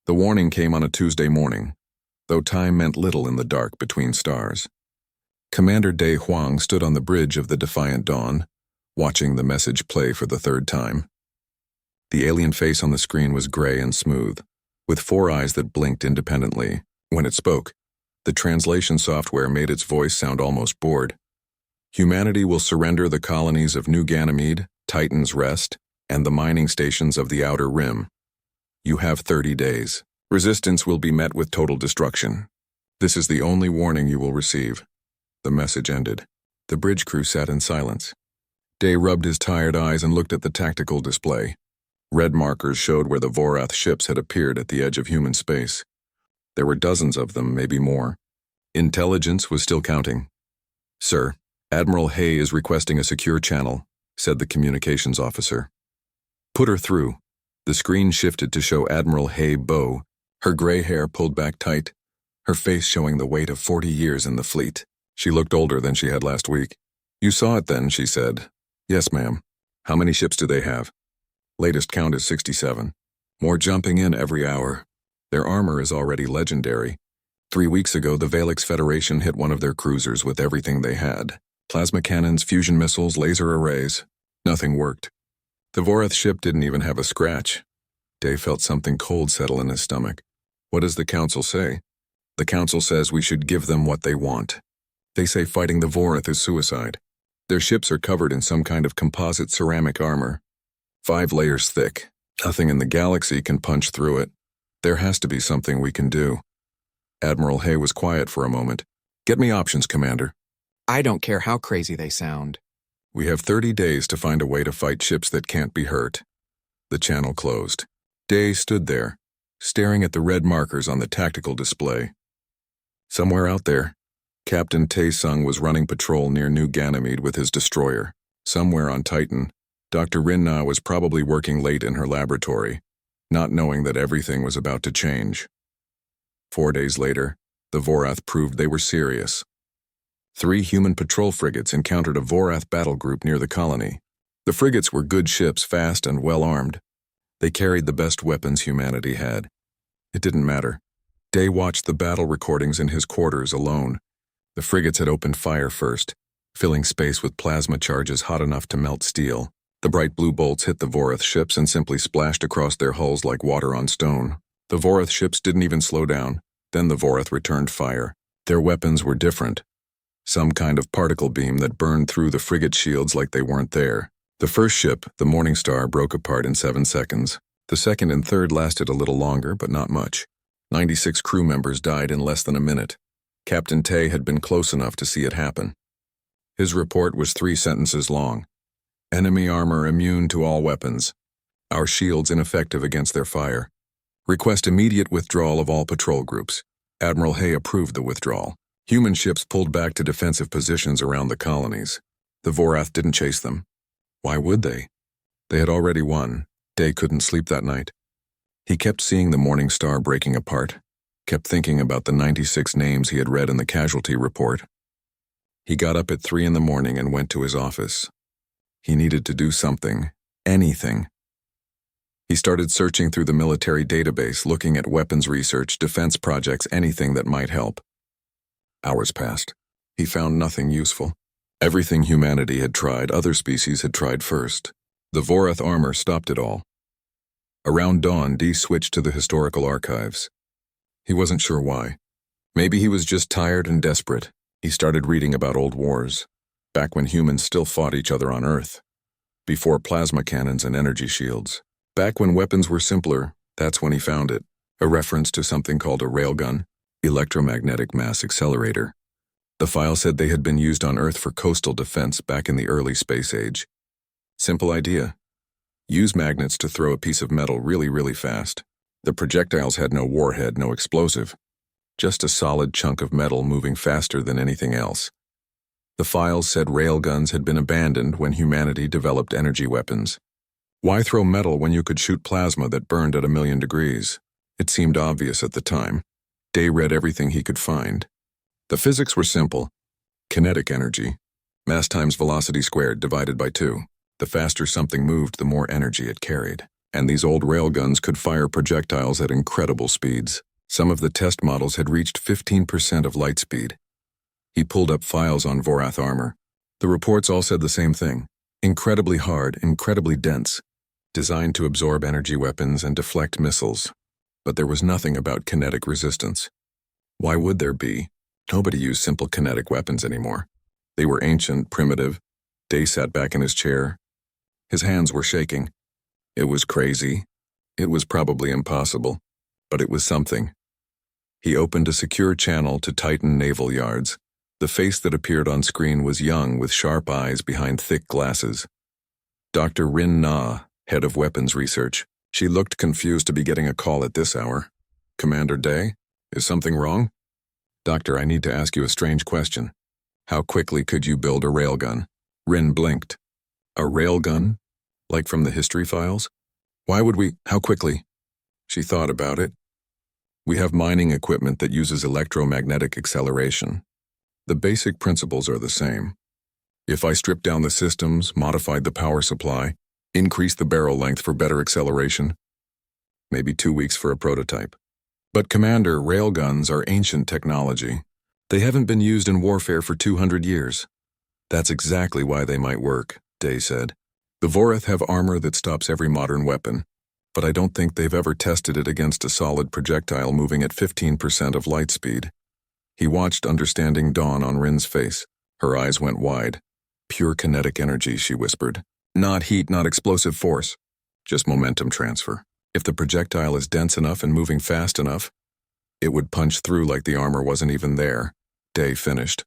The warning came on a Tuesday morning, though time meant little in the dark between stars. Commander Dai Huang stood on the bridge of the Defiant Dawn, watching the message play for the third time. The alien face on the screen was gray and smooth, with 4 eyes that blinked independently. When it spoke, the translation software made its voice sound almost bored. Humanity will surrender the colonies of New Ganymede, Titan's Rest, and the mining stations of the Outer Rim. You have 30 days. Resistance will be met with total destruction. This is the only warning you will receive. The message ended. The bridge crew sat in silence. Day rubbed his tired eyes and looked at the tactical display. Red markers showed where the Vorath ships had appeared at the edge of human space. There were dozens of them, maybe more. Intelligence was still counting. "Sir, Admiral Hay is requesting a secure channel," said the communications officer. "Put her through." The screen shifted to show Admiral Hay Bow, her gray hair pulled back tight, her face showing the weight of 40 years in the fleet. She looked older than she had last week. "You saw it then," she said. "Yes, ma'am." "How many ships do they have?" "Latest count is 67. More jumping in every hour. Their armor is already legendary. 3 weeks ago, the Valix Federation hit one of their cruisers with everything they had. Plasma cannons, fusion missiles, laser arrays. Nothing worked. The Vorath ship didn't even have a scratch." Day felt something cold settle in his stomach. "What does the Council say?" "The Council says we should give them what they want. They say fighting the Vorath is suicide. Their ships are covered in some kind of composite ceramic armor. 5 layers thick. Nothing in the galaxy can punch through it. There has to be something we can do." Admiral Hay was quiet for a moment. "Get me options, Commander." I don't care how crazy they sound. "We have 30 days to find a way to fight ships that can't be hurt." The channel closed. Day stood there, staring at the red markers on the tactical display. Somewhere out there, Captain Tae-sung was running patrol near New Ganymede with his destroyer. Somewhere on Titan, Dr. Rin-na was probably working late in her laboratory, not knowing that everything was about to change. 4 days later, the Vorath proved they were serious. 3 human patrol frigates encountered a Vorath battle group near the colony. The frigates were good ships, fast and well-armed. They carried the best weapons humanity had. It didn't matter. Day watched the battle recordings in his quarters alone. The frigates had opened fire first, filling space with plasma charges hot enough to melt steel. The bright blue bolts hit the Vorath ships and simply splashed across their hulls like water on stone. The Vorath ships didn't even slow down. Then the Vorath returned fire. Their weapons were different. Some kind of particle beam that burned through the frigate shields like they weren't there. The first ship, the Morningstar, broke apart in 7 seconds. The second and third lasted a little longer, but not much. 96 crew members died in less than a minute. Captain Tae had been close enough to see it happen. His report was 3 sentences long. "Enemy armor immune to all weapons. Our shields ineffective against their fire. Request immediate withdrawal of all patrol groups." Admiral Hay approved the withdrawal. Human ships pulled back to defensive positions around the colonies. The Vorath didn't chase them. Why would they? They had already won. Day couldn't sleep that night. He kept seeing the Morningstar breaking apart, kept thinking about the 96 names he had read in the casualty report. He got up at 3 in the morning and went to his office. He needed to do something, anything. He started searching through the military database, looking at weapons research, defense projects, anything that might help. Hours passed. He found nothing useful. Everything humanity had tried, other species had tried first. The Vorath armor stopped it all. Around dawn, Dee switched to the historical archives. He wasn't sure why. Maybe he was just tired and desperate. He started reading about old wars, back when humans still fought each other on Earth, before plasma cannons and energy shields. Back when weapons were simpler, that's when he found it. A reference to something called a railgun, electromagnetic mass accelerator. The file said they had been used on Earth for coastal defense back in the early space age. Simple idea. Use magnets to throw a piece of metal really, really fast. The projectiles had no warhead, no explosive. Just a solid chunk of metal moving faster than anything else. The files said railguns had been abandoned when humanity developed energy weapons. Why throw metal when you could shoot plasma that burned at 1,000,000 degrees? It seemed obvious at the time. Day read everything he could find. The physics were simple. Kinetic energy. Mass times velocity squared divided by 2. The faster something moved, the more energy it carried. and these old railguns could fire projectiles at incredible speeds. Some of the test models had reached 15% of light speed. He pulled up files on Vorath armor. The reports all said the same thing. Incredibly hard, incredibly dense, designed to absorb energy weapons and deflect missiles. But there was nothing about kinetic resistance. Why would there be? Nobody used simple kinetic weapons anymore. They were ancient, primitive. Day sat back in his chair. His hands were shaking. It was crazy. It was probably impossible. But it was something. He opened a secure channel to Titan naval yards. The face that appeared on screen was young with sharp eyes behind thick glasses. Dr. Rin Na, head of weapons research. She looked confused to be getting a call at this hour. Commander Day, is something wrong? Doctor, I need to ask you a strange question. How quickly could you build a railgun? Rin blinked. A railgun? Like from the history files? Why would we? How quickly? She thought about it. We have mining equipment that uses electromagnetic acceleration. The basic principles are the same. If I stripped down the systems, modified the power supply, increased the barrel length for better acceleration, maybe 2 weeks for a prototype. But Commander, railguns are ancient technology. They haven't been used in warfare for 200 years. That's exactly why they might work, Day said. The Vorath have armor that stops every modern weapon, but I don't think they've ever tested it against a solid projectile moving at 15% of light speed. He watched understanding dawn on Rin's face. Her eyes went wide. Pure kinetic energy, she whispered. Not heat, not explosive force. Just momentum transfer. If the projectile is dense enough and moving fast enough, it would punch through like the armor wasn't even there. Day finished.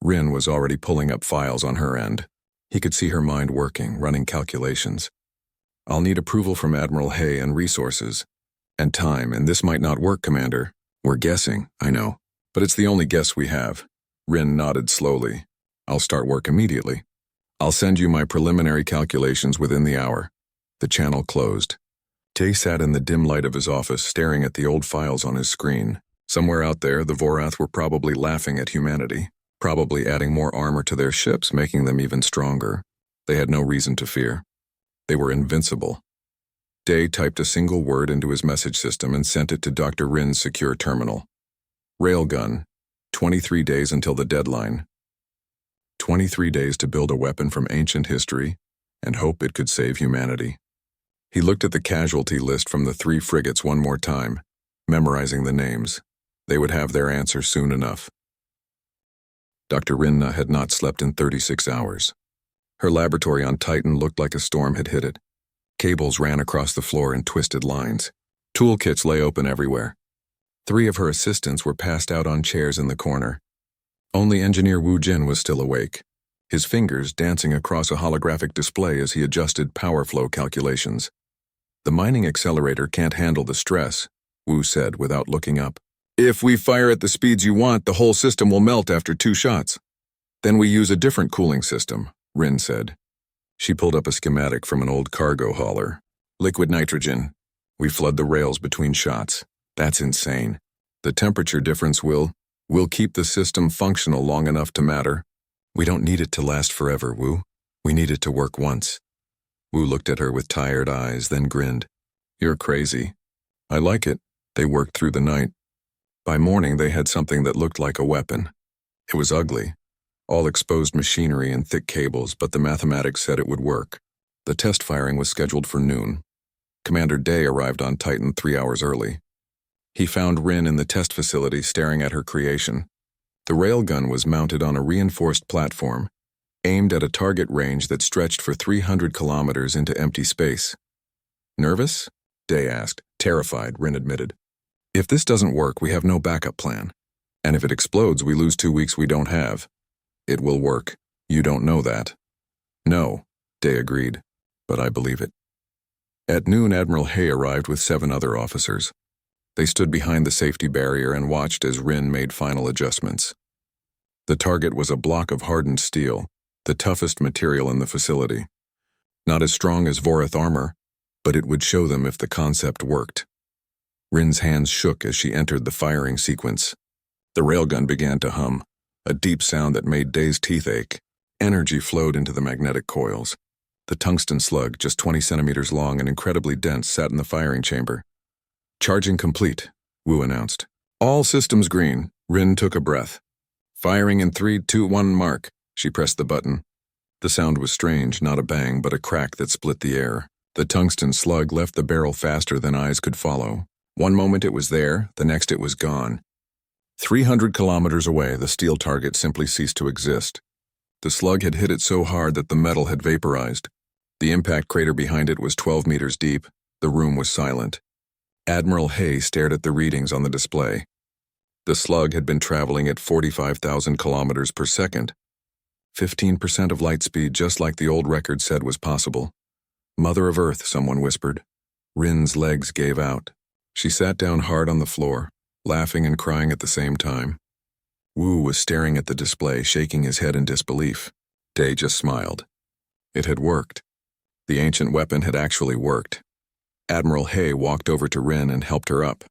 Rin was already pulling up files on her end. He could see her mind working, running calculations. I'll need approval from Admiral Hay and resources. And time, and this might not work, Commander. We're guessing, I know. But it's the only guess we have. Rin nodded slowly. I'll start work immediately. I'll send you my preliminary calculations within the hour. The channel closed. Tay sat in the dim light of his office, staring at the old files on his screen. Somewhere out there, the Vorath were probably laughing at humanity, probably adding more armor to their ships, making them even stronger. They had no reason to fear. They were invincible. Day typed a single word into his message system and sent it to Dr. Rin's secure terminal. Railgun, 23 days until the deadline. 23 days to build a weapon from ancient history and hope it could save humanity. He looked at the casualty list from the 3 frigates one more time, memorizing the names. They would have their answer soon enough. Dr. Rinna had not slept in 36 hours. Her laboratory on Titan looked like a storm had hit it. Cables ran across the floor in twisted lines. Toolkits lay open everywhere. 3 of her assistants were passed out on chairs in the corner. Only Engineer Wu Jin was still awake, his fingers dancing across a holographic display as he adjusted power flow calculations. The mining accelerator can't handle the stress, Wu said without looking up. If we fire at the speeds you want, the whole system will melt after 2 shots. Then we use a different cooling system, Rin said. She pulled up a schematic from an old cargo hauler. Liquid nitrogen. We flood the rails between shots. That's insane. The temperature difference will keep the system functional long enough to matter. We don't need it to last forever, Wu. We need it to work once. Wu looked at her with tired eyes, then grinned. You're crazy. I like it. They worked through the night. By morning, they had something that looked like a weapon. It was ugly. All exposed machinery and thick cables, but the mathematics said it would work. The test firing was scheduled for noon. Commander Day arrived on Titan 3 hours early. He found Rin in the test facility staring at her creation. The railgun was mounted on a reinforced platform, aimed at a target range that stretched for 300 kilometers into empty space. Nervous? Day asked. Terrified, Rin admitted. If this doesn't work, we have no backup plan. And if it explodes, we lose 2 weeks we don't have. It will work. You don't know that. No, Day agreed, but I believe it. At noon, Admiral Hay arrived with 7 other officers. They stood behind the safety barrier and watched as Rin made final adjustments. The target was a block of hardened steel, the toughest material in the facility. Not as strong as Vorath armor, but it would show them if the concept worked. Rin's hands shook as she entered the firing sequence. The railgun began to hum, a deep sound that made Day's teeth ache. Energy flowed into the magnetic coils. The tungsten slug, just 20 centimeters long and incredibly dense, sat in the firing chamber. Charging complete, Wu announced. All systems green. Rin took a breath. Firing in 3, 2, 1, mark. She pressed the button. The sound was strange, not a bang, but a crack that split the air. The tungsten slug left the barrel faster than eyes could follow. One moment it was there, the next it was gone. 300 kilometers away, the steel target simply ceased to exist. The slug had hit it so hard that the metal had vaporized. The impact crater behind it was 12 meters deep. The room was silent. Admiral Hay stared at the readings on the display. The slug had been traveling at 45,000 kilometers per second. 15% of light speed, just like the old record said was possible. Mother of Earth, someone whispered. Rin's legs gave out. She sat down hard on the floor, laughing and crying at the same time. Wu was staring at the display, shaking his head in disbelief. Day just smiled. It had worked. The ancient weapon had actually worked. Admiral Hay walked over to Rin and helped her up.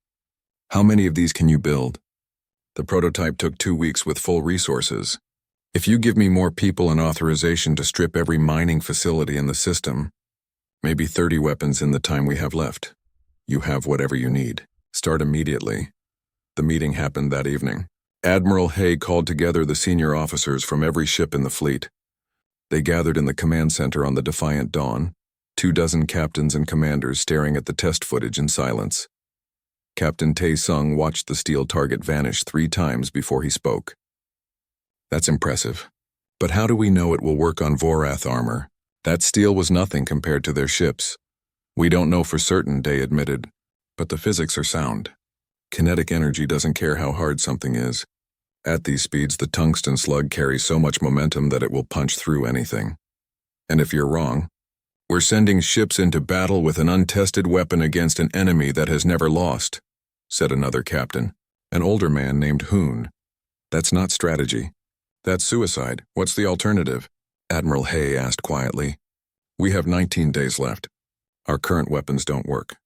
How many of these can you build? The prototype took 2 weeks with full resources. If you give me more people and authorization to strip every mining facility in the system, maybe 30 weapons in the time we have left. You have whatever you need. Start immediately. The meeting happened that evening. Admiral Hay called together the senior officers from every ship in the fleet. They gathered in the command center on the Defiant Dawn, 24 captains and commanders staring at the test footage in silence. Captain Tae-sung watched the steel target vanish 3 times before he spoke. That's impressive. But how do we know it will work on Vorath armor? That steel was nothing compared to their ships. We don't know for certain, Day admitted, but the physics are sound. Kinetic energy doesn't care how hard something is. At these speeds, the tungsten slug carries so much momentum that it will punch through anything. And if you're wrong, we're sending ships into battle with an untested weapon against an enemy that has never lost, said another captain, an older man named Hoon. That's not strategy. That's suicide. What's the alternative? Admiral Hay asked quietly. We have 19 days left. Our current weapons don't work.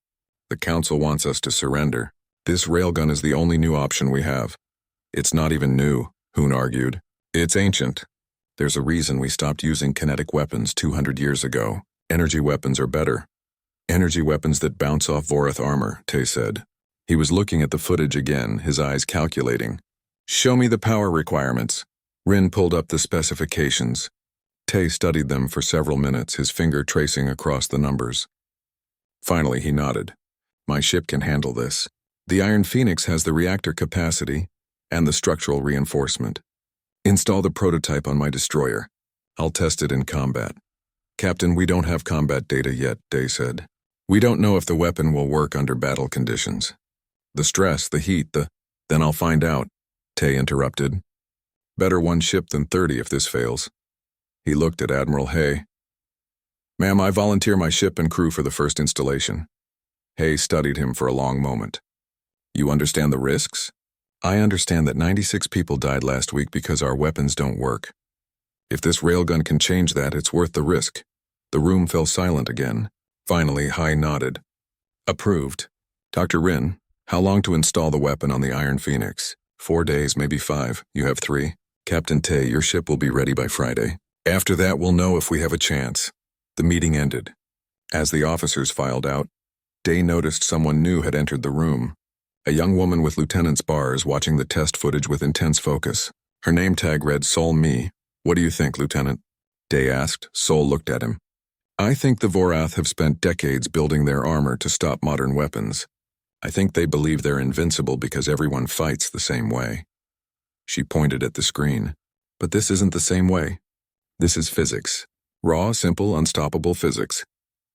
The Council wants us to surrender. This railgun is the only new option we have. It's not even new, Hoon argued. It's ancient. There's a reason we stopped using kinetic weapons 200 years ago. Energy weapons are better. Energy weapons that bounce off Vorath armor, Tae said. He was looking at the footage again, his eyes calculating. Show me the power requirements. Rin pulled up the specifications. Tae studied them for several minutes, his finger tracing across the numbers. Finally, he nodded. My ship can handle this. The Iron Phoenix has the reactor capacity and the structural reinforcement. Install the prototype on my destroyer. I'll test it in combat. Captain, we don't have combat data yet, Day said. We don't know if the weapon will work under battle conditions. The stress, the heat, Then I'll find out, Tae interrupted. Better 1 ship than 30 if this fails. He looked at Admiral Hay. Ma'am, I volunteer my ship and crew for the first installation. Hay studied him for a long moment. You understand the risks? I understand that 96 people died last week because our weapons don't work. If this railgun can change that, it's worth the risk. The room fell silent again. Finally, Hay nodded. Approved. Dr. Rin, how long to install the weapon on the Iron Phoenix? 4 days, maybe 5. You have 3. Captain Tae, your ship will be ready by Friday. After that, we'll know if we have a chance. The meeting ended. As the officers filed out, Day noticed someone new had entered the room. A young woman with lieutenant's bars watching the test footage with intense focus. Her name tag read Sol Mi. What do you think, Lieutenant? Day asked. Sol looked at him. I think the Vorath have spent decades building their armor to stop modern weapons. I think they believe they're invincible because everyone fights the same way. She pointed at the screen. But this isn't the same way. This is physics. Raw, simple, unstoppable physics.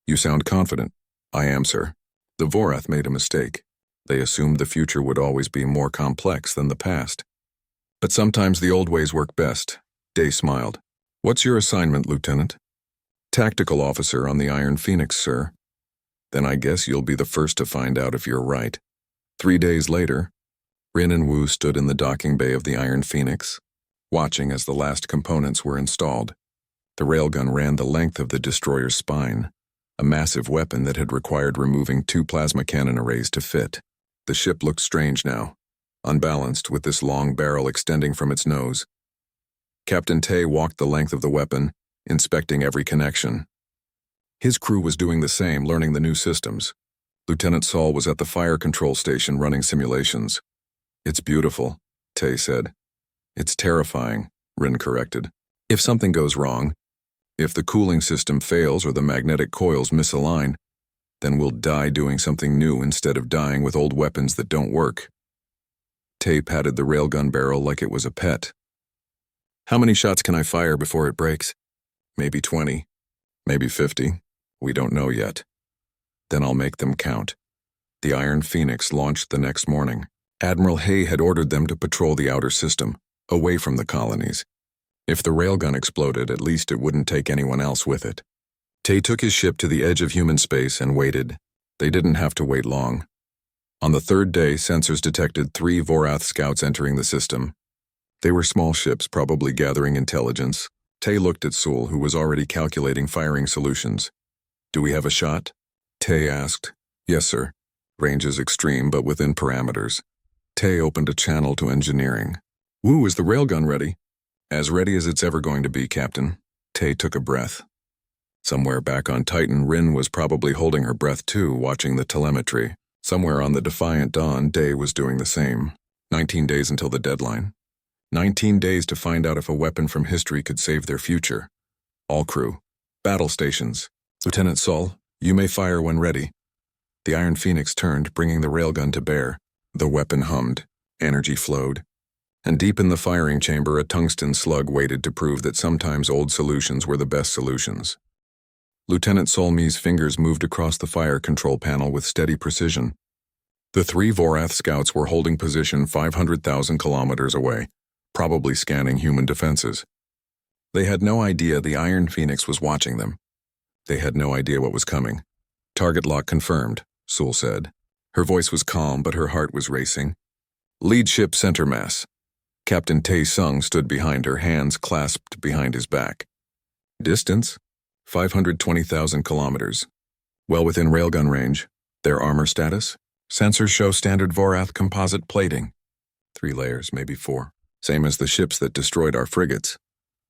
You sound confident. I am, sir. The Vorath made a mistake. They assumed the future would always be more complex than the past. But sometimes the old ways work best. Day smiled. What's your assignment, Lieutenant? Tactical officer on the Iron Phoenix, sir. Then I guess you'll be the first to find out if you're right. 3 days later, Rin and Wu stood in the docking bay of the Iron Phoenix, watching as the last components were installed. The railgun ran the length of the destroyer's spine, a massive weapon that had required removing 2 plasma cannon arrays to fit. The ship looked strange now, unbalanced with this long barrel extending from its nose. Captain Tae walked the length of the weapon, inspecting every connection. His crew was doing the same, learning the new systems. Lieutenant Saul was at the fire control station running simulations. "It's beautiful," Tay said. "It's terrifying," Rin corrected. "If something goes wrong, if the cooling system fails or the magnetic coils misalign, then we'll die doing something new instead of dying with old weapons that don't work." Tay patted the railgun barrel like it was a pet. "How many shots can I fire before it breaks?" "Maybe 20. Maybe 50. We don't know yet." "Then I'll make them count." The Iron Phoenix launched the next morning. Admiral Hay had ordered them to patrol the outer system, away from the colonies. If the railgun exploded, at least it wouldn't take anyone else with it. Tay took his ship to the edge of human space and waited. They didn't have to wait long. On the third day, sensors detected 3 Vorath scouts entering the system. They were small ships, probably gathering intelligence. Tay looked at Sewell, who was already calculating firing solutions. "Do we have a shot?" Tay asked. "Yes, sir. Range is extreme, but within parameters." Tay opened a channel to engineering. "Woo, is the railgun ready?" "As ready as it's ever going to be, Captain." Tay took a breath. Somewhere back on Titan, Rin was probably holding her breath too, watching the telemetry. Somewhere on the Defiant Dawn, Day was doing the same. 19 days until the deadline. 19 days to find out if a weapon from history could save their future. All crew. Battle stations. Lieutenant Saul, you may fire when ready. The Iron Phoenix turned, bringing the railgun to bear. The weapon hummed. Energy flowed. And deep in the firing chamber, a tungsten slug waited to prove that sometimes old solutions were the best solutions. Lieutenant Solmi's fingers moved across the fire control panel with steady precision. The 3 Vorath scouts were holding position 500,000 kilometers away, probably scanning human defenses. They had no idea the Iron Phoenix was watching them. They had no idea what was coming. "Target lock confirmed," Sewell said. Her voice was calm, but her heart was racing. "Lead ship center mass." Captain Tae Sung stood behind her, hands clasped behind his back. "Distance? 520,000 kilometers. Well within railgun range. Their armor status? Sensors show standard Vorath composite plating. 3 layers, maybe 4. Same as the ships that destroyed our frigates."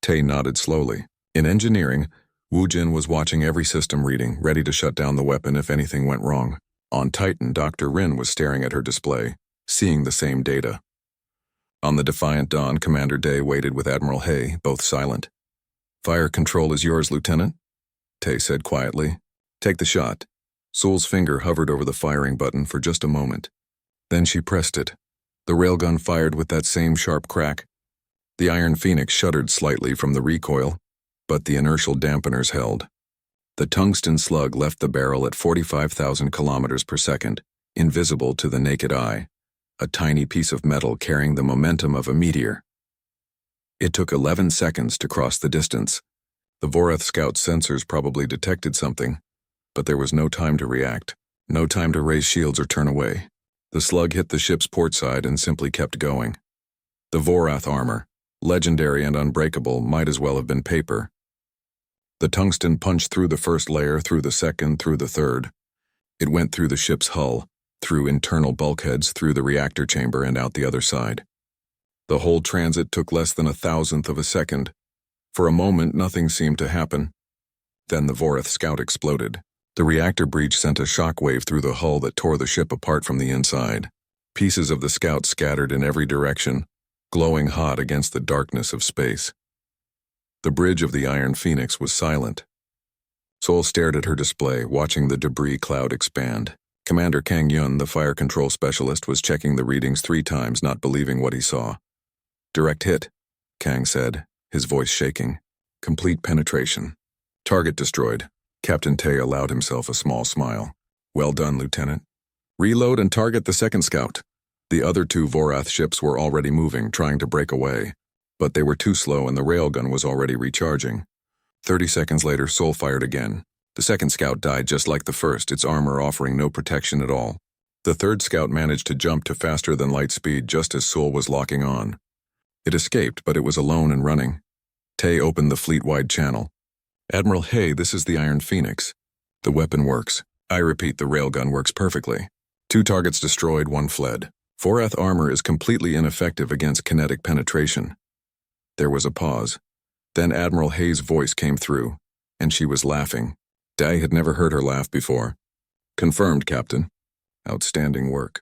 Tay nodded slowly. In engineering, Wu Jin was watching every system reading, ready to shut down the weapon if anything went wrong. On Titan, Dr. Rin was staring at her display, seeing the same data. On the Defiant Dawn, Commander Day waited with Admiral Hay, both silent. "Fire control is yours, Lieutenant," Tay said quietly. "Take the shot." Sewell's finger hovered over the firing button for just a moment. Then she pressed it. The railgun fired with that same sharp crack. The Iron Phoenix shuddered slightly from the recoil, but the inertial dampeners held. The tungsten slug left the barrel at 45,000 kilometers per second, invisible to the naked eye, a tiny piece of metal carrying the momentum of a meteor. It took 11 seconds to cross the distance. The Vorath scout sensors probably detected something, but there was no time to react, no time to raise shields or turn away. The slug hit the ship's port side and simply kept going. The Vorath armor, legendary and unbreakable, might as well have been paper. The tungsten punched through the first layer, through the second, through the third. It went through the ship's hull, through internal bulkheads, through the reactor chamber, and out the other side. The whole transit took less than 1,000th of a second. For a moment, nothing seemed to happen. Then the Vorath scout exploded. The reactor breach sent a shock wave through the hull that tore the ship apart from the inside. Pieces of the scout scattered in every direction, glowing hot against the darkness of space. The bridge of the Iron Phoenix was silent. Sol stared at her display, watching the debris cloud expand. Commander Kang Yun, the fire control specialist, was checking the readings 3 times, not believing what he saw. "Direct hit," Kang said, his voice shaking. "Complete penetration. Target destroyed." Captain Tay allowed himself a small smile. "Well done, Lieutenant. Reload and target the second scout." The other 2 Vorath ships were already moving, trying to break away, but they were too slow and the railgun was already recharging. 30 seconds later, Sol fired again. The second scout died just like the first, its armor offering no protection at all. The third scout managed to jump to faster than light speed just as Sol was locking on. It escaped, but it was alone and running. Tay opened the fleet-wide channel. "Admiral Hay, this is the Iron Phoenix. The weapon works. I repeat, the railgun works perfectly. 2 targets destroyed, 1 fled. Vorath armor is completely ineffective against kinetic penetration." There was a pause. Then Admiral Hay's voice came through, and she was laughing. Day had never heard her laugh before. Confirmed, Captain. Outstanding work.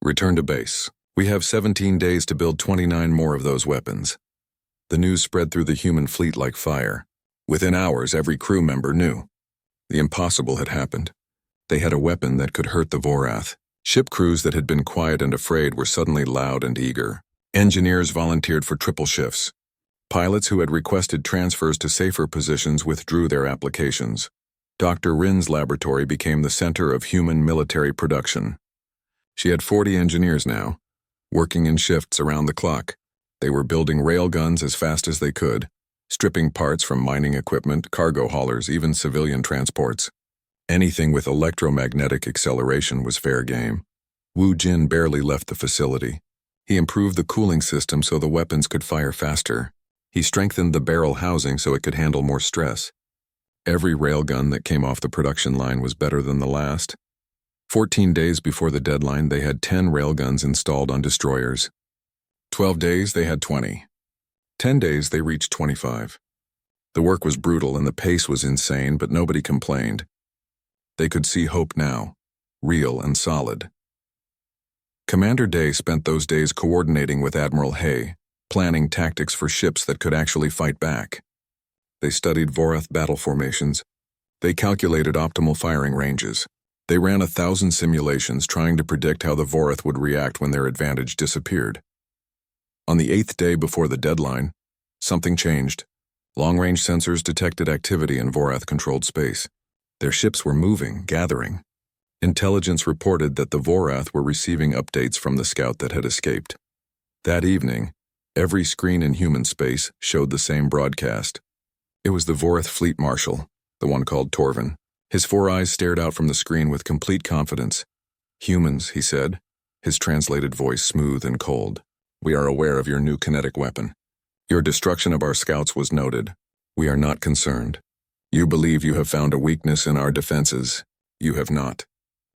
Return to base. We have 17 days to build 29 more of those weapons. The news spread through the human fleet like fire. Within hours, every crew member knew. The impossible had happened. They had a weapon that could hurt the Vorath. Ship crews that had been quiet and afraid were suddenly loud and eager. Engineers volunteered for triple shifts. Pilots who had requested transfers to safer positions withdrew their applications. Dr. Rin's laboratory became the center of human military production. She had 40 engineers now, working in shifts around the clock. They were building railguns as fast as they could, stripping parts from mining equipment, cargo haulers, even civilian transports. Anything with electromagnetic acceleration was fair game. Wu Jin barely left the facility. He improved the cooling system so the weapons could fire faster. He strengthened the barrel housing so it could handle more stress. Every railgun that came off the production line was better than the last. 14 days before the deadline, they had 10 railguns installed on destroyers. 12 days, they had 20. 10 days, they reached 25. The work was brutal and the pace was insane, but nobody complained. They could see hope now, real and solid. Commander Day spent those days coordinating with Admiral Hay, planning tactics for ships that could actually fight back. They studied Vorath battle formations. They calculated optimal firing ranges. They ran 1,000 simulations trying to predict how the Vorath would react when their advantage disappeared. On the 8th day before the deadline, something changed. Long-range sensors detected activity in Vorath-controlled space. Their ships were moving, gathering. Intelligence reported that the Vorath were receiving updates from the scout that had escaped. That evening, every screen in human space showed the same broadcast. It was the Vorath Fleet Marshal, the one called Torvin. His 4 eyes stared out from the screen with complete confidence. "Humans," he said, his translated voice smooth and cold. "We are aware of your new kinetic weapon. Your destruction of our scouts was noted. We are not concerned. You believe you have found a weakness in our defenses. You have not.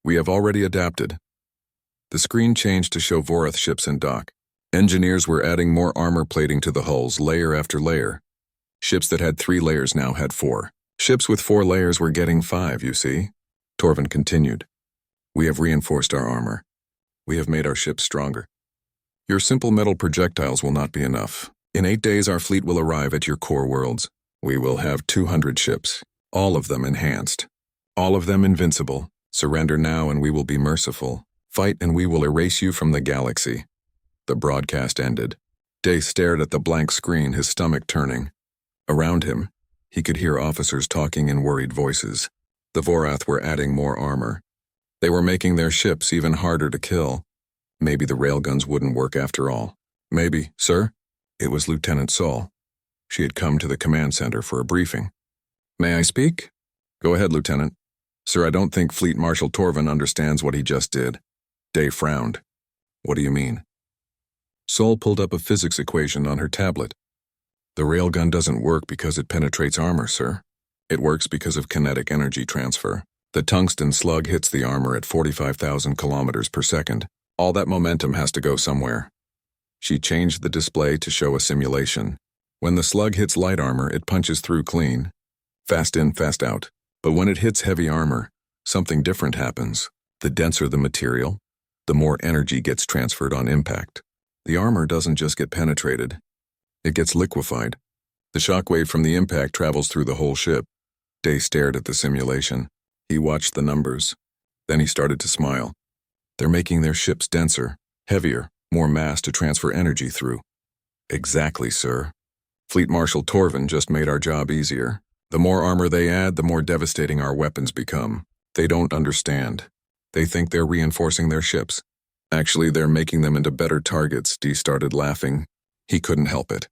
We have already adapted." The screen changed to show Vorath ships in dock. Engineers were adding more armor plating to the hulls, layer after layer. Ships that had 3 layers now had 4. Ships with 4 layers were getting 5, you see. Torvin continued. "We have reinforced our armor. We have made our ships stronger. Your simple metal projectiles will not be enough. In 8 days our fleet will arrive at your core worlds. We will have 200 ships, all of them enhanced. All of them invincible. Surrender now and we will be merciful. Fight and we will erase you from the galaxy." The broadcast ended. Day stared at the blank screen, his stomach turning. Around him, he could hear officers talking in worried voices. The Vorath were adding more armor. They were making their ships even harder to kill. Maybe the railguns wouldn't work after all. "Maybe, sir?" It was Lieutenant Saul. She had come to the command center for a briefing. "May I speak?" "Go ahead, Lieutenant." "Sir, I don't think Fleet Marshal Torvin understands what he just did." Day frowned. "What do you mean?" Saul pulled up a physics equation on her tablet. "The railgun doesn't work because it penetrates armor, sir. It works because of kinetic energy transfer. The tungsten slug hits the armor at 45,000 kilometers per second. All that momentum has to go somewhere." She changed the display to show a simulation. When the slug hits light armor, it punches through clean. Fast in, fast out. But when it hits heavy armor, something different happens. The denser the material, the more energy gets transferred on impact. The armor doesn't just get penetrated. It gets liquefied. The shockwave from the impact travels through the whole ship. Day stared at the simulation. He watched the numbers. Then he started to smile. "They're making their ships denser, heavier, more mass to transfer energy through." "Exactly, sir. Fleet Marshal Torvin just made our job easier. The more armor they add, the more devastating our weapons become. They don't understand. They think they're reinforcing their ships. Actually, they're making them into better targets." Dee started laughing. He couldn't help it.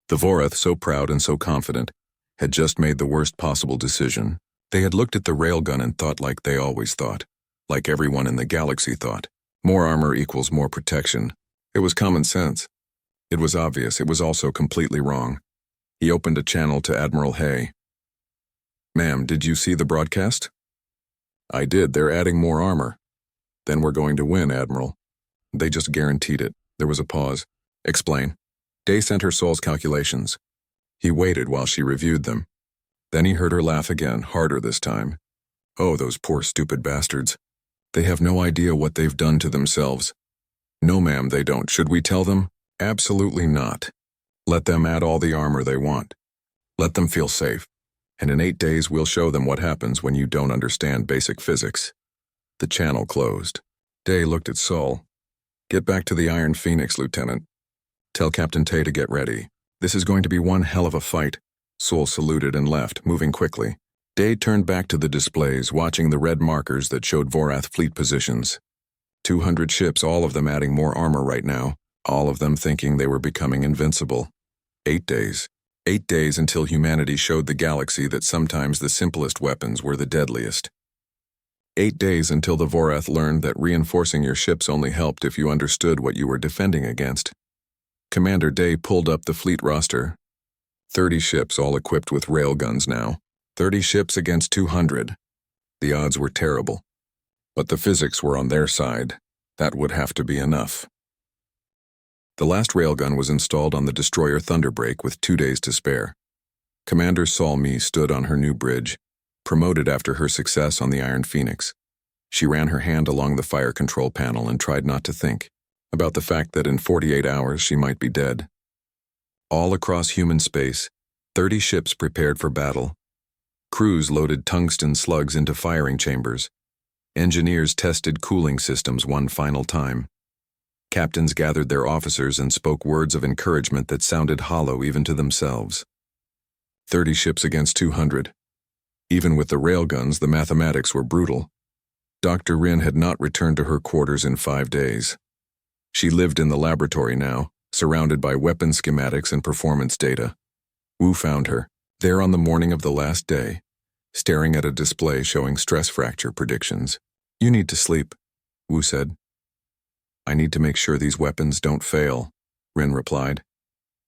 The Vorath, so proud and so confident, had just made the worst possible decision. They had looked at the railgun and thought like they always thought, like everyone in the galaxy thought. More armor equals more protection. It was common sense. It was obvious. It was also completely wrong. He opened a channel to Admiral Hay. "Ma'am, did you see the broadcast?" "I did. They're adding more armor." "Then we're going to win, Admiral." "They just guaranteed it." There was a pause. "Explain." Day sent her Saul's calculations. He waited while she reviewed them. Then he heard her laugh again, harder this time. Oh, those poor stupid bastards. They have no idea what they've done to themselves. No, ma'am, they don't. Should we tell them? Absolutely not. Let them add all the armor they want. Let them feel safe. And in 8 days we'll show them what happens when you don't understand basic physics. The channel closed. Day looked at Sol. Get back to the Iron Phoenix, Lieutenant. Tell Captain Tay to get ready. This is going to be one hell of a fight. Sol saluted and left, moving quickly. Day turned back to the displays, watching the red markers that showed Vorath fleet positions. 200 ships, all of them adding more armor right now, all of them thinking they were becoming invincible. 8 days. 8 days until humanity showed the galaxy that sometimes the simplest weapons were the deadliest. 8 days until the Vorath learned that reinforcing your ships only helped if you understood what you were defending against. Commander Day pulled up the fleet roster. 30 ships all equipped with railguns now. 30 ships against 200. The odds were terrible. But the physics were on their side. That would have to be enough. The last railgun was installed on the destroyer Thunderbreak with 2 days to spare. Commander Salmi stood on her new bridge, promoted after her success on the Iron Phoenix. She ran her hand along the fire control panel and tried not to think about the fact that in 48 hours she might be dead. All across human space, 30 ships prepared for battle. Crews loaded tungsten slugs into firing chambers. Engineers tested cooling systems one final time. Captains gathered their officers and spoke words of encouragement that sounded hollow even to themselves. 30 ships against 200. Even with the railguns, the mathematics were brutal. Dr. Rin had not returned to her quarters in 5 days. She lived in the laboratory now, surrounded by weapon schematics and performance data. Wu found her, there on the morning of the last day, staring at a display showing stress fracture predictions. You need to sleep, Wu said. I need to make sure these weapons don't fail, Rin replied.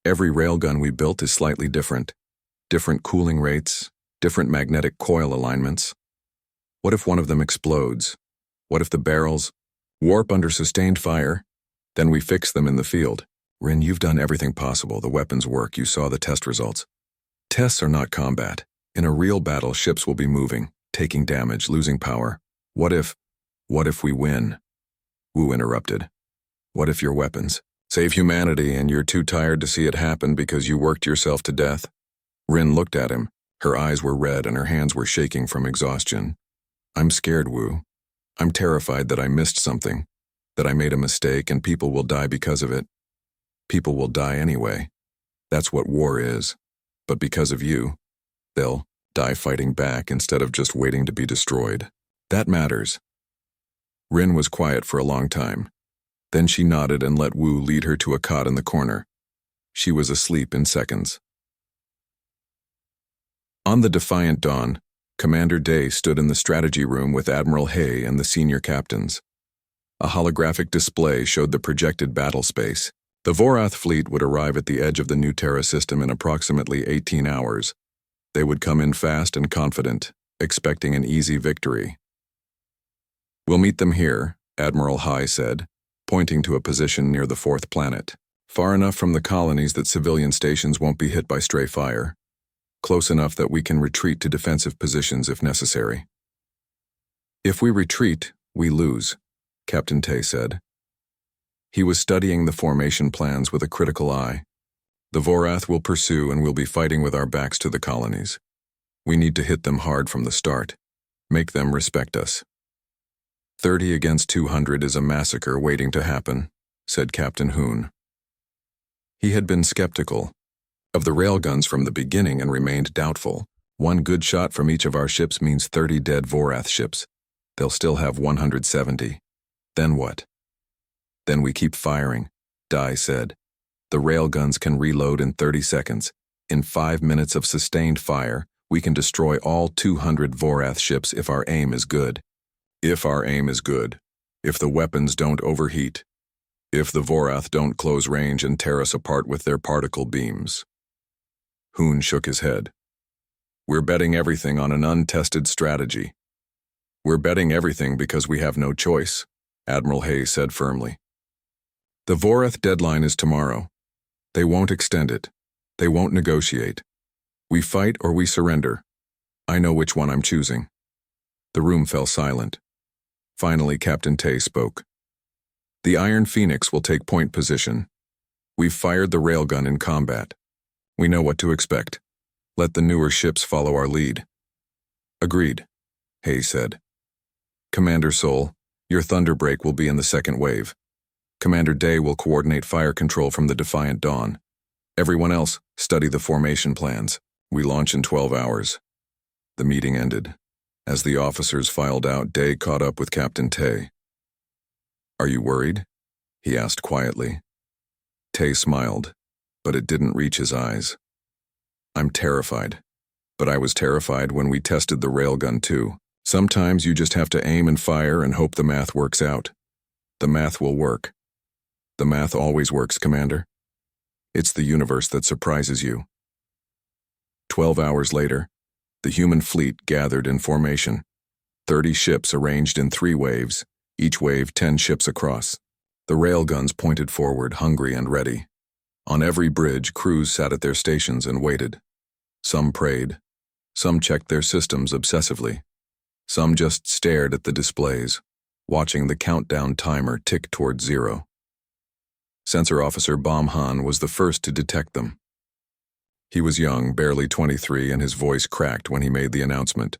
Every railgun we built is slightly different. Different cooling rates, different magnetic coil alignments. What if one of them explodes? What if the barrels warp under sustained fire? Then we fix them in the field. Rin, you've done everything possible. The weapons work. You saw the test results. Tests are not combat. In a real battle, ships will be moving, taking damage, losing power. What if we win? Wu interrupted. What if your weapons save humanity and you're too tired to see it happen because you worked yourself to death? Rin looked at him. Her eyes were red and her hands were shaking from exhaustion. I'm scared, Wu. I'm terrified that I missed something, that I made a mistake and people will die because of it. People will die anyway. That's what war is. But because of you, they'll die fighting back instead of just waiting to be destroyed. That matters. Rin was quiet for a long time. Then she nodded and let Wu lead her to a cot in the corner. She was asleep in seconds. On the defiant dawn, Commander Day stood in the strategy room with Admiral Hay and the senior captains. A holographic display showed the projected battle space. The Vorath fleet would arrive at the edge of the New Terra system in approximately 18 hours. They would come in fast and confident, expecting an easy victory. We'll meet them here, Admiral Hay said, pointing to a position near the 4th planet, far enough from the colonies that civilian stations won't be hit by stray fire, close enough that we can retreat to defensive positions if necessary. If we retreat, we lose, Captain Tay said. He was studying the formation plans with a critical eye. The Vorath will pursue and we'll be fighting with our backs to the colonies. We need to hit them hard from the start. Make them respect us. 30 against 200 is a massacre waiting to happen, said Captain Hoon. He had been skeptical of the railguns from the beginning and remained doubtful. One good shot from each of our ships means 30 dead Vorath ships. They'll still have 170. Then what? Then we keep firing, Dai said. The railguns can reload in 30 seconds. In 5 minutes of sustained fire, we can destroy all 200 Vorath ships if our aim is good. If our aim is good. If the weapons don't overheat. If the Vorath don't close range and tear us apart with their particle beams. Hoon shook his head. We're betting everything on an untested strategy. We're betting everything because we have no choice, Admiral Hay said firmly. The Vorath deadline is tomorrow. They won't extend it. They won't negotiate. We fight or we surrender. I know which one I'm choosing. The room fell silent. Finally, Captain Tay spoke. The Iron Phoenix will take point position. We've fired the railgun in combat. We know what to expect. Let the newer ships follow our lead. Agreed, Hay said. Commander Sol, your Thunderbreak will be in the second wave. Commander Day will coordinate fire control from the Defiant Dawn. Everyone else, study the formation plans. We launch in 12 hours. The meeting ended. As the officers filed out, Day caught up with Captain Tay. Are you worried? He asked quietly. Tay smiled, but it didn't reach his eyes. I'm terrified. But I was terrified when we tested the railgun too. Sometimes you just have to aim and fire and hope the math works out. The math will work. The math always works, Commander. It's the universe that surprises you. 12 hours later, the human fleet gathered in formation. 30 ships arranged in 3 waves, each wave 10 ships across. The railguns pointed forward, hungry and ready. On every bridge, crews sat at their stations and waited. Some prayed. Some checked their systems obsessively. Some just stared at the displays, watching the countdown timer tick toward 0. Sensor Officer Bom Han was the first to detect them. He was young, barely 23, and his voice cracked when he made the announcement.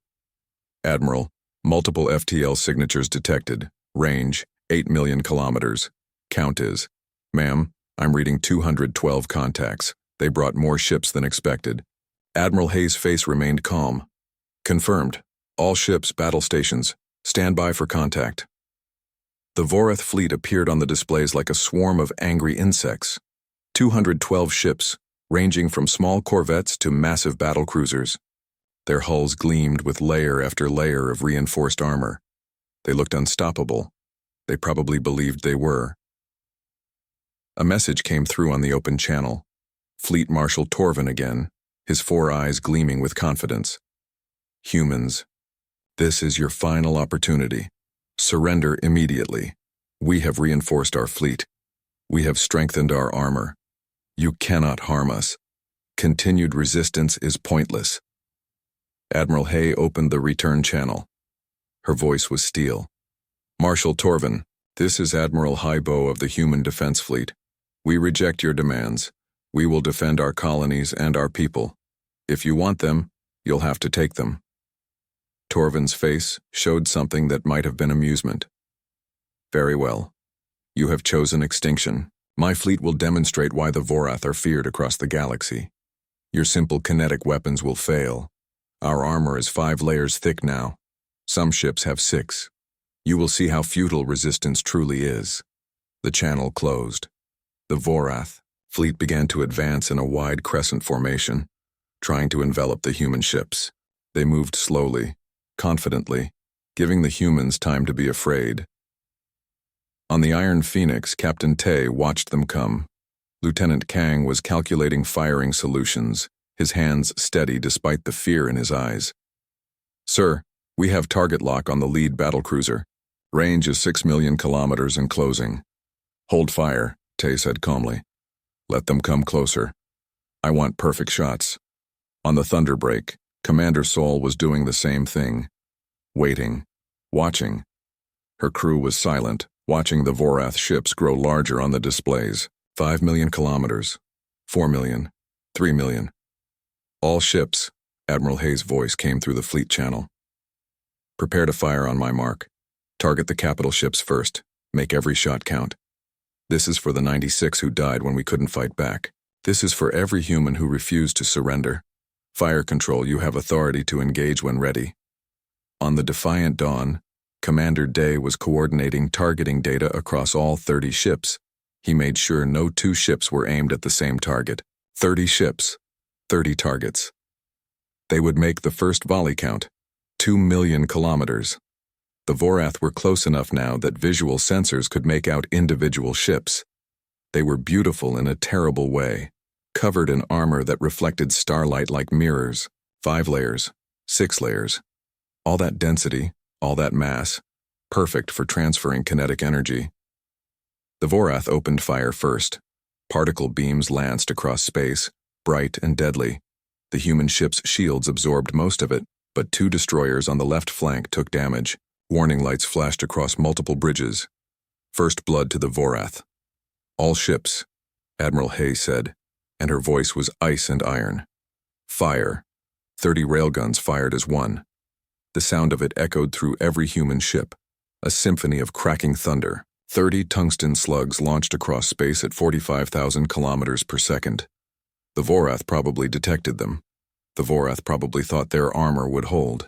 Admiral, multiple FTL signatures detected. Range, 8 million kilometers. Count is, ma'am, I'm reading 212 contacts. They brought more ships than expected. Admiral Hay's face remained calm. Confirmed. All ships, battle stations. Stand by for contact. The Vorath fleet appeared on the displays like a swarm of angry insects. 212 ships, ranging from small corvettes to massive battle cruisers. Their hulls gleamed with layer after layer of reinforced armor. They looked unstoppable. They probably believed they were. A message came through on the open channel. Fleet Marshal Torvin again, his 4 eyes gleaming with confidence. Humans, this is your final opportunity. Surrender immediately. We have reinforced our fleet. We have strengthened our armor. You cannot harm us. Continued resistance is pointless. Admiral Hay opened the return channel. Her voice was steel. Marshal Torvin, this is Admiral Haibo of the Human Defense Fleet. We reject your demands. We will defend our colonies and our people. If you want them, you'll have to take them. Torvin's face showed something that might have been amusement. Very well. You have chosen extinction. My fleet will demonstrate why the Vorath are feared across the galaxy. Your simple kinetic weapons will fail. Our armor is 5 layers thick now. Some ships have 6. You will see how futile resistance truly is. The channel closed. The Vorath fleet began to advance in a wide crescent formation, trying to envelop the human ships. They moved slowly, confidently, giving the humans time to be afraid. On the Iron Phoenix, Captain Tay watched them come. Lieutenant Kang was calculating firing solutions, his hands steady despite the fear in his eyes. Sir, we have target lock on the lead battlecruiser. Range is 6 million kilometers and closing. Hold fire, Tay said calmly. Let them come closer. I want perfect shots. On the Thunderbreak, Commander Sol was doing the same thing. Waiting. Watching. Her crew was silent, watching the Vorath ships grow larger on the displays. 5 million kilometers. 4 million. 3 million. All ships, Admiral Hay's voice came through the fleet channel. Prepare to fire on my mark. Target the capital ships first. Make every shot count. This is for the 96 who died when we couldn't fight back. This is for every human who refused to surrender. Fire control, you have authority to engage when ready. On the Defiant Dawn, Commander Day was coordinating targeting data across all 30 ships. He made sure no 2 ships were aimed at the same target. 30 ships, 30 targets. They would make the first volley count. 2 million kilometers. The Vorath were close enough now that visual sensors could make out individual ships. They were beautiful in a terrible way, covered in armor that reflected starlight like mirrors. 5 layers, 6 layers. All that density, all that mass, perfect for transferring kinetic energy. The Vorath opened fire first. Particle beams lanced across space, bright and deadly. The human ship's shields absorbed most of it, but 2 destroyers on the left flank took damage. Warning lights flashed across multiple bridges. First blood to the Vorath. All ships, Admiral Hayes said, and her voice was ice and iron. Fire. 30 railguns fired as one. The sound of it echoed through every human ship, a symphony of cracking thunder. 30 tungsten slugs launched across space at 45,000 kilometers per second. The Vorath probably detected them. The Vorath probably thought their armor would hold.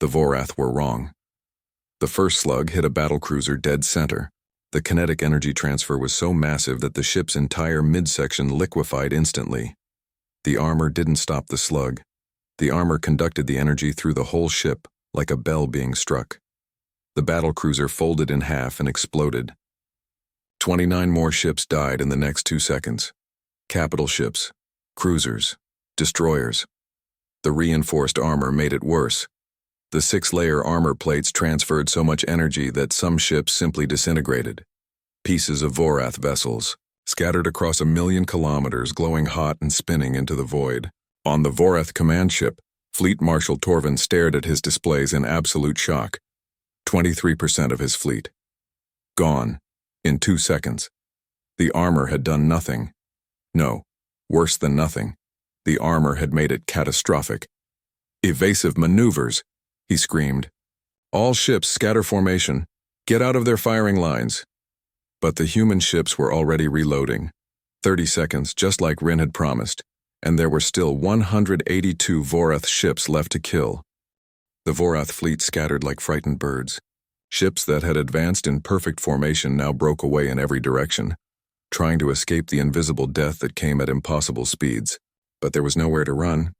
The Vorath were wrong. The first slug hit a battlecruiser dead center. The kinetic energy transfer was so massive that the ship's entire midsection liquefied instantly. The armor didn't stop the slug. The armor conducted the energy through the whole ship, like a bell being struck. The battlecruiser folded in half and exploded. 29 more ships died in the next 2 seconds. Capital ships, cruisers, destroyers. The reinforced armor made it worse. The 6-layer armor plates transferred so much energy that some ships simply disintegrated. Pieces of Vorath vessels, scattered across 1,000,000 kilometers, glowing hot and spinning into the void. On the Vorath command ship, Fleet Marshal Torvin stared at his displays in absolute shock. 23% of his fleet. Gone. In 2 seconds. The armor had done nothing. No, worse than nothing. The armor had made it catastrophic. Evasive maneuvers, he screamed. All ships scatter formation. Get out of their firing lines. But the human ships were already reloading. 30 seconds, just like Rin had promised, and there were still 182 Vorath ships left to kill. The Vorath fleet scattered like frightened birds. Ships that had advanced in perfect formation now broke away in every direction, trying to escape the invisible death that came at impossible speeds. But there was nowhere to run.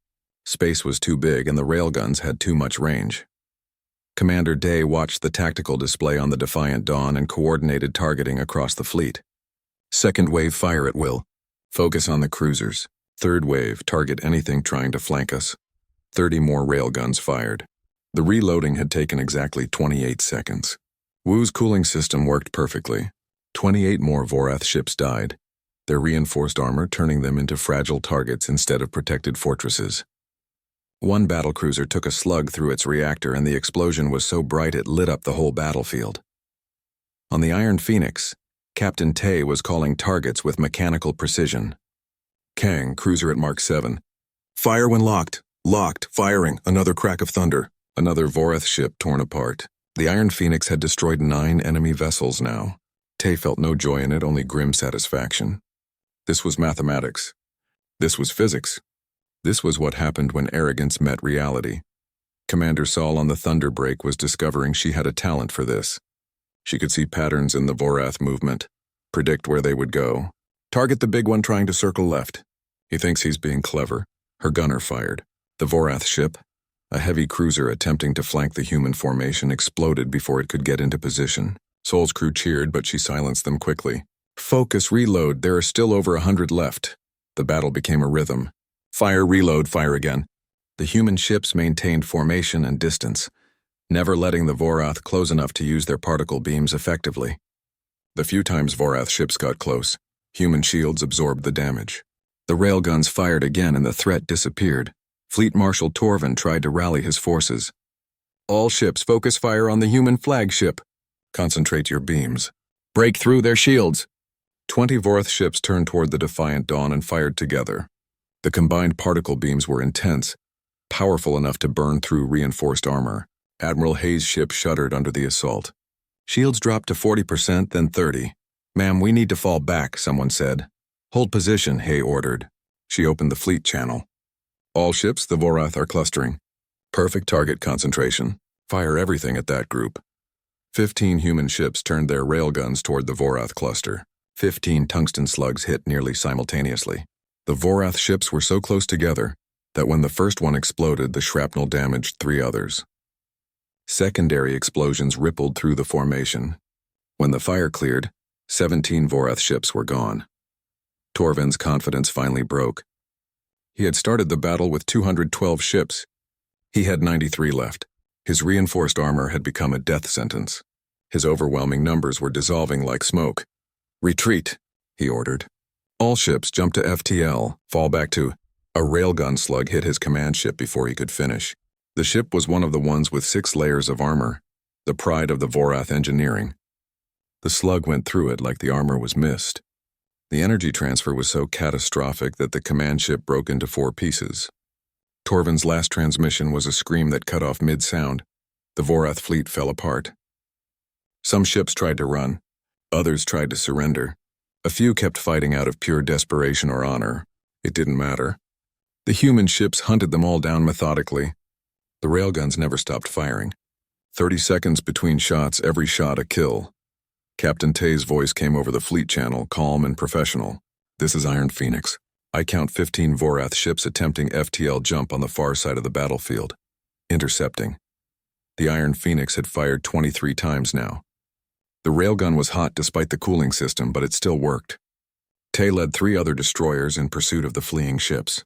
Space was too big and the railguns had too much range. Commander Day watched the tactical display on the Defiant Dawn and coordinated targeting across the fleet. Second wave, fire at will. Focus on the cruisers. Third wave, target anything trying to flank us. 30 more railguns fired. The reloading had taken exactly 28 seconds. Wu's cooling system worked perfectly. 28 more Vorath ships died, their reinforced armor turning them into fragile targets instead of protected fortresses. One battlecruiser took a slug through its reactor and the explosion was so bright it lit up the whole battlefield. On the Iron Phoenix, Captain Tay was calling targets with mechanical precision. Kang, cruiser at Mark 7. Fire when locked. Locked. Firing. Another crack of thunder. Another Vorath ship torn apart. The Iron Phoenix had destroyed 9 enemy vessels now. Tay felt no joy in it, only grim satisfaction. This was mathematics. This was physics. This was what happened when arrogance met reality. Commander Saul on the Thunder Break was discovering she had a talent for this. She could see patterns in the Vorath movement, predict where they would go. Target the big one trying to circle left. He thinks he's being clever. Her gunner fired. The Vorath ship, a heavy cruiser attempting to flank the human formation, exploded before it could get into position. Saul's crew cheered, but she silenced them quickly. Focus, reload, there are still over 100 left. The battle became a rhythm. Fire, reload, fire again. The human ships maintained formation and distance, never letting the Vorath close enough to use their particle beams effectively. The few times Vorath ships got close, human shields absorbed the damage. The railguns fired again and the threat disappeared. Fleet Marshal Torvin tried to rally his forces. All ships focus fire on the human flagship. Concentrate your beams. Break through their shields. 20 Vorath ships turned toward the Defiant Dawn and fired together. The combined particle beams were intense, powerful enough to burn through reinforced armor. Admiral Hayes' ship shuddered under the assault. Shields dropped to 40%, then 30%. Ma'am, we need to fall back, someone said. Hold position, Hay ordered. She opened the fleet channel. All ships, the Vorath are clustering. Perfect target concentration. Fire everything at that group. 15 human ships turned their railguns toward the Vorath cluster. 15 tungsten slugs hit nearly simultaneously. The Vorath ships were so close together that when the first one exploded, the shrapnel damaged 3 others. Secondary explosions rippled through the formation. When the fire cleared, 17 Vorath ships were gone. Torvin's confidence finally broke. He had started the battle with 212 ships. He had 93 left. His reinforced armor had become a death sentence. His overwhelming numbers were dissolving like smoke. Retreat, he ordered. All ships jump to FTL, fall back to... A railgun slug hit his command ship before he could finish. The ship was one of the ones with 6 layers of armor, the pride of the Vorath engineering. The slug went through it like the armor was mist. The energy transfer was so catastrophic that the command ship broke into 4 pieces. Torvin's last transmission was a scream that cut off mid-sound. The Vorath fleet fell apart. Some ships tried to run. Others tried to surrender. A few kept fighting out of pure desperation or honor. It didn't matter. The human ships hunted them all down methodically. The railguns never stopped firing. 30 seconds between shots, every shot a kill. Captain Tay's voice came over the fleet channel, calm and professional. This is Iron Phoenix. I count 15 Vorath ships attempting FTL jump on the far side of the battlefield. Intercepting. The Iron Phoenix had fired 23 times now. The railgun was hot despite the cooling system, but it still worked. Tay led 3 other destroyers in pursuit of the fleeing ships.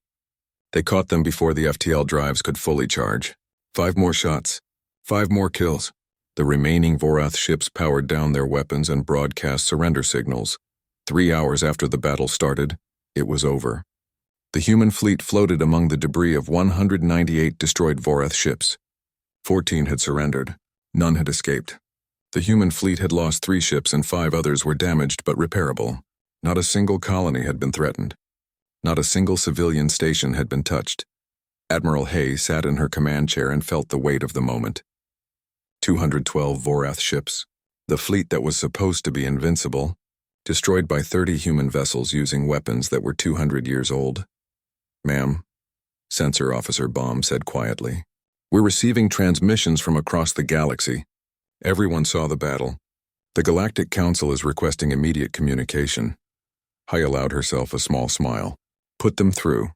They caught them before the FTL drives could fully charge. 5 more shots. 5 more kills. The remaining Vorath ships powered down their weapons and broadcast surrender signals. 3 hours after the battle started, it was over. The human fleet floated among the debris of 198 destroyed Vorath ships. 14 had surrendered. None had escaped. The human fleet had lost 3 ships and 5 others were damaged but repairable. Not a single colony had been threatened. Not a single civilian station had been touched. Admiral Hay sat in her command chair and felt the weight of the moment. 212 Vorath ships, the fleet that was supposed to be invincible, destroyed by 30 human vessels using weapons that were 200 years old. "Ma'am," Sensor Officer Baum said quietly, "we're receiving transmissions from across the galaxy. Everyone saw the battle. The Galactic Council is requesting immediate communication." Hay allowed herself a small smile. "Put them through."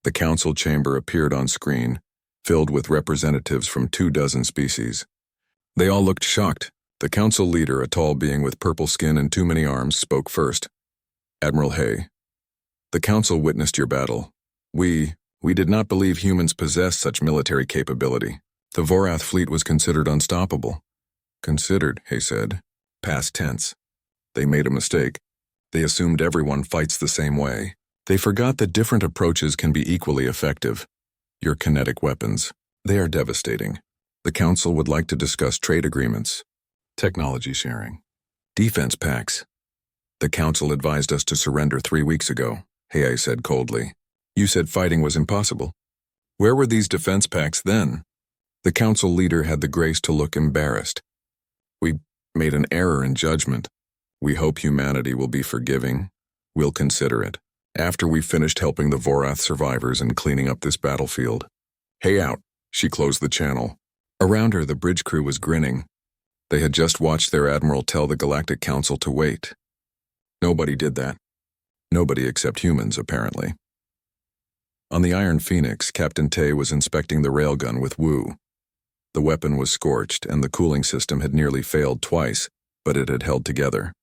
The council chamber appeared on screen, filled with representatives from 24 species. They all looked shocked. The council leader, a tall being with purple skin and too many arms, spoke first. "Admiral Hay, the council witnessed your battle. We did not believe humans possessed such military capability. The Vorath fleet was considered unstoppable." "Considered," Hay said. Past tense. They made a mistake. They assumed everyone fights the same way. They forgot that different approaches can be equally effective. Your kinetic weapons, they are devastating. The council would like to discuss trade agreements, technology sharing, defense pacts. The council advised us to surrender 3 weeks ago," Hay said coldly. "You said fighting was impossible. Where were these defense pacts then?" The council leader had the grace to look embarrassed. "We made an error in judgment. We hope humanity will be forgiving. We'll consider it after we've finished helping the Vorath survivors and cleaning up this battlefield." "Hay out." She closed the channel. Around her, the bridge crew was grinning. They had just watched their admiral tell the Galactic Council to wait. Nobody did that. Nobody except humans, apparently. On the Iron Phoenix, Captain Tay was inspecting the railgun with Wu. The weapon was scorched, and the cooling system had nearly failed twice, but it had held together.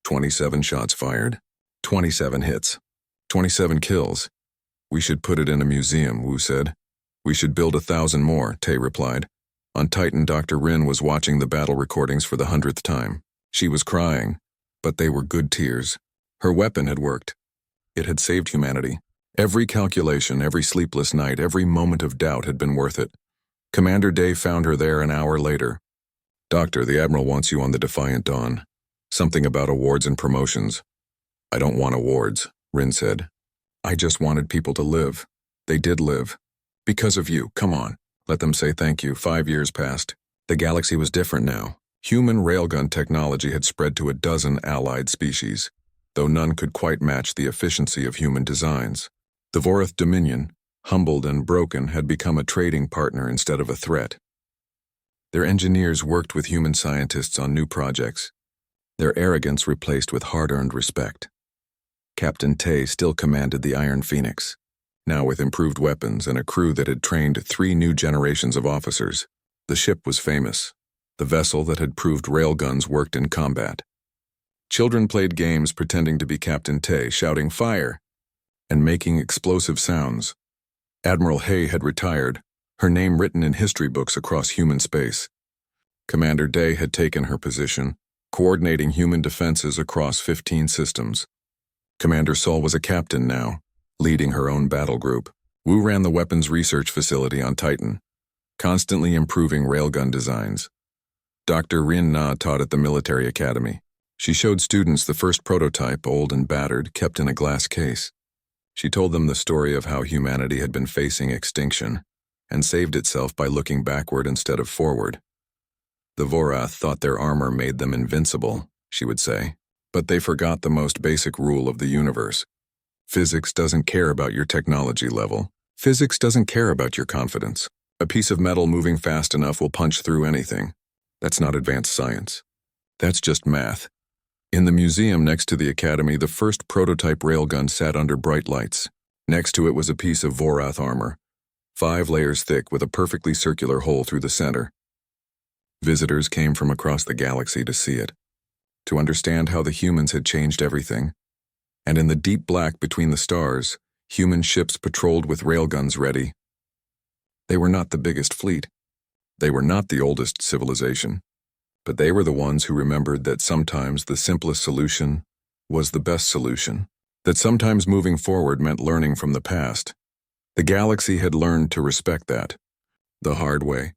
27 shots fired. 27 hits. 27 kills. "We should put it in a museum," Wu said. "We should build 1,000 more," Tay replied. On Titan, Dr. Rin was watching the battle recordings for the 100th time. She was crying, but they were good tears. Her weapon had worked. It had saved humanity. Every calculation, every sleepless night, every moment of doubt had been worth it. Commander Day found her there an hour later. "Doctor, the Admiral wants you on the Defiant Dawn. Something about awards and promotions." "I don't want awards," Rin said. "I just wanted people to live. They did live. Because of you, come on. Let them say thank you. 5 years passed. The galaxy was different now. Human railgun technology had spread to 12 allied species, though none could quite match the efficiency of human designs. The Vorath Dominion, humbled and broken, had become a trading partner instead of a threat. Their engineers worked with human scientists on new projects, their arrogance replaced with hard-earned respect. Captain Tay still commanded the Iron Phoenix, now with improved weapons and a crew that had trained 3 new generations of officers. The ship was famous. The vessel that had proved railguns worked in combat. Children played games pretending to be Captain Tay, shouting "Fire!" and making explosive sounds. Admiral Hay had retired, her name written in history books across human space. Commander Day had taken her position, coordinating human defenses across 15 systems. Commander Sol was a captain now, leading her own battle group. Wu ran the weapons research facility on Titan. constantly improving railgun designs. Dr. Rin Na taught at the military academy. She showed students the first prototype, old and battered, kept in a glass case. She told them the story of how humanity had been facing extinction and saved itself by looking backward instead of forward. The Vorath thought their armor made them invincible, she would say, but they forgot the most basic rule of the universe. Physics doesn't care about your technology level. Physics doesn't care about your confidence. A piece of metal moving fast enough will punch through anything. That's not advanced science. That's just math. In the museum next to the academy, the first prototype railgun sat under bright lights. Next to it was a piece of Vorath armor, 5 layers thick with a perfectly circular hole through the center. Visitors came from across the galaxy to see it, to understand how the humans had changed everything. And in the deep black between the stars, human ships patrolled with railguns ready. They were not the biggest fleet. They were not the oldest civilization. But they were the ones who remembered that sometimes the simplest solution was the best solution. That sometimes moving forward meant learning from the past. The galaxy had learned to respect that. The hard way.